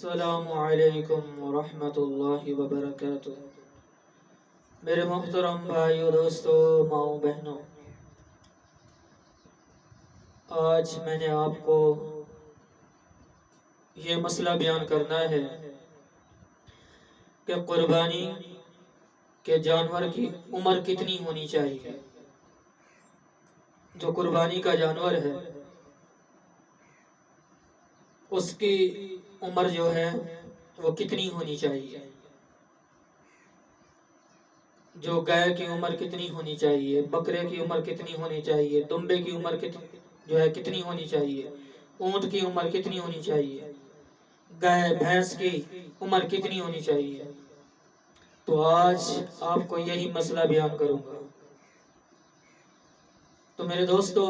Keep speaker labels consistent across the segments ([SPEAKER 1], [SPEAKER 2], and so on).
[SPEAKER 1] السلام علیکم ورحمۃ اللہ وبرکاتہ۔ میرے محترم بھائیو، دوستو، ماؤں بہنوں، آج میں نے آپ کو یہ مسئلہ بیان کرنا ہے کہ قربانی کے جانور کی عمر کتنی ہونی چاہیے۔ جو قربانی کا جانور ہے اس کی عمر جو ہے وہ کتنی ہونی چاہیے۔ جو گائے کی عمر کتنی ہونی چاہیے، بکرے کی عمر کتنی ہونی چاہیے، دمبے کی عمر کتنی ہونی چاہیے، اونٹ کی عمر کتنی ہونی چاہیے، گائے بھینس کی عمر کتنی ہونی چاہیے۔ تو آج آپ کو یہی مسئلہ بیان کروں گا۔ تو میرے دوستو،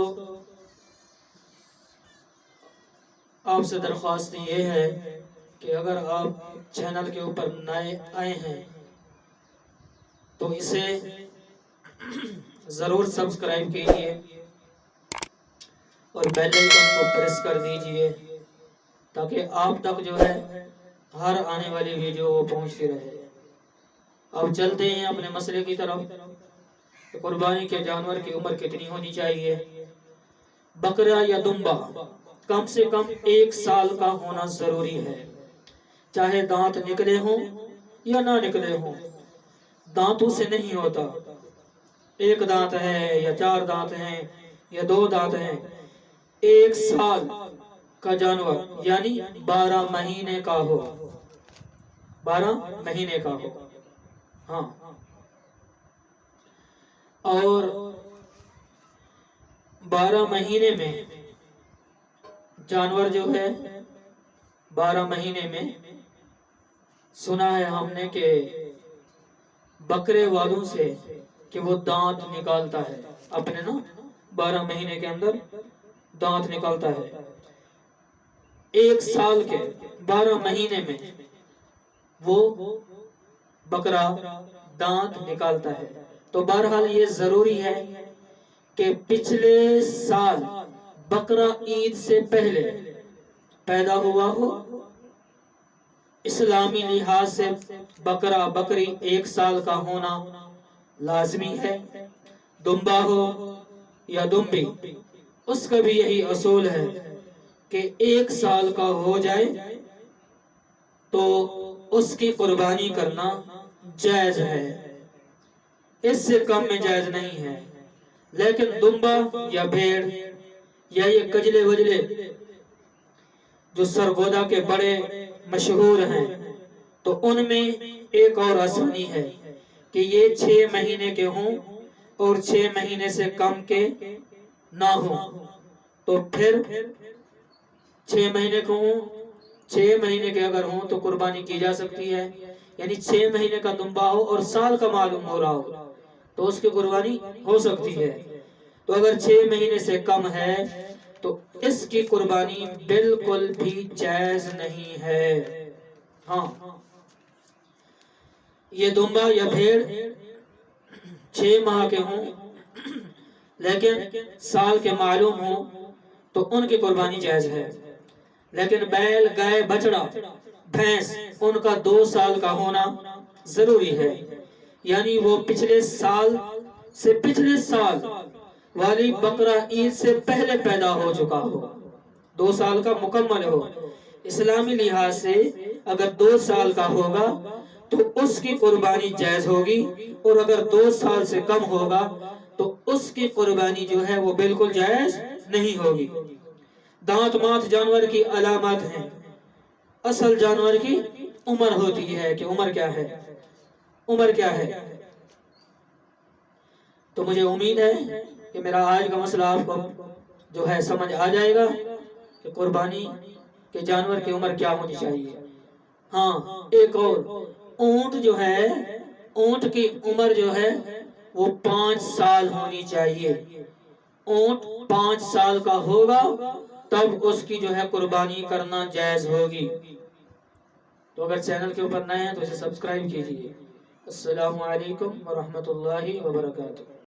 [SPEAKER 1] آپ سے درخواست یہ ہے کہ اگر آپ چینل کے اوپر نئے آئے ہیں تو اسے ضرور سبسکرائب کیجئے اور بیل آئیکن کو پریس کر دیجئے تاکہ آپ تک جو ہے ہر آنے والی ویڈیو وہ پہنچتی رہے۔ اب چلتے ہیں اپنے مسئلے کی طرف۔ قربانی کے جانور کی عمر کتنی ہونی چاہیے۔ بکرا یا دمبا کم سے کم 1 سال کا ہونا ضروری ہے، چاہے دانت نکلے ہوں یا نہ نکلے ہوں۔ دانتوں سے نہیں ہوتا، 1 دانت ہے یا 4 دانت ہیں یا 2 دانت ہیں، 1 سال کا جانور یعنی 12 مہینے کا ہو، 12 مہینے کا ہو۔ ہاں، اور 12 مہینے میں جانور جو ہے 12 مہینے میں سنا ہے ہم نے کہ بکرے والوں سے کہ وہ دانت نکالتا ہے، اپنے 12 مہینے کے اندر دانت نکالتا ہے۔ 1 سال کے 12 مہینے میں وہ بکرا دانت نکالتا ہے۔ تو بہرحال یہ ضروری ہے کہ پچھلے سال بکرا عید سے پہلے پیدا ہوا ہو۔ اسلامی لحاظ سے بکرا بکری 1 سال کا ہونا لازمی ہے۔ دمبا ہو یا دمبی، اس کا بھی یہی اصول ہے کہ 1 سال کا ہو جائے تو اس کی قربانی کرنا جائز ہے، اس سے کم میں جائز نہیں ہے۔ لیکن دمبا یا بھیڑ یا یہ کجلے وجلے جو سرگودا کے بڑے مشہور ہیں، تو ان میں ایک اور آسانی ہے کہ یہ 6 مہینے کے ہوں اور 6 مہینے سے کم کے نہ ہوں۔ تو پھر 6 مہینے کو ہوں، 6 مہینے کے اگر ہوں تو قربانی کی جا سکتی ہے، یعنی 6 مہینے کا دمبا ہو اور سال کا معلوم ہو رہا ہو تو اس کی قربانی ہو سکتی ہے۔ تو اگر 6 مہینے سے کم ہے تو اس کی قربانی بالکل بھی جائز نہیں ہے۔ ہاں، یہ دمبا یا بھیڑ 6 ماہ کے ہوں لیکن سال کے معلوم ہوں تو ان کی قربانی جائز ہے۔ لیکن بیل، گائے، بچڑا، بھینس، ان کا 2 سال کا ہونا ضروری ہے، یعنی وہ پچھلے سال سے پچھلے سال والی بکرا عید سے پہلے پیدا ہو چکا ہو، 2 سال کا مکمل ہو۔ اسلامی لحاظ سے اگر 2 سال کا ہوگا تو اس کی قربانی جائز ہوگی، اور اگر 2 سال سے کم ہوگا تو اس کی قربانی جو ہے وہ بالکل جائز نہیں ہوگی۔ دانت مات جانور کی علامات ہیں، اصل جانور کی عمر ہوتی ہے کہ عمر کیا ہے، عمر کیا ہے۔ تو مجھے امید ہے کہ میرا آج کا مسئلہ آپ کو جو ہے سمجھ آ جائے گا کہ قربانی کے جانور کی عمر کیا ہونی چاہیے۔ ہاں، ایک اور، اونٹ جو ہے، اونٹ کی عمر جو ہے وہ 5 سال ہونی چاہیے۔ اونٹ 5 سال کا ہوگا تب اس کی جو ہے قربانی کرنا جائز ہوگی۔ تو اگر چینل کے اوپر نئے ہیں تو اسے سبسکرائب کیجئے۔ السلام علیکم ورحمۃ اللہ وبرکاتہ۔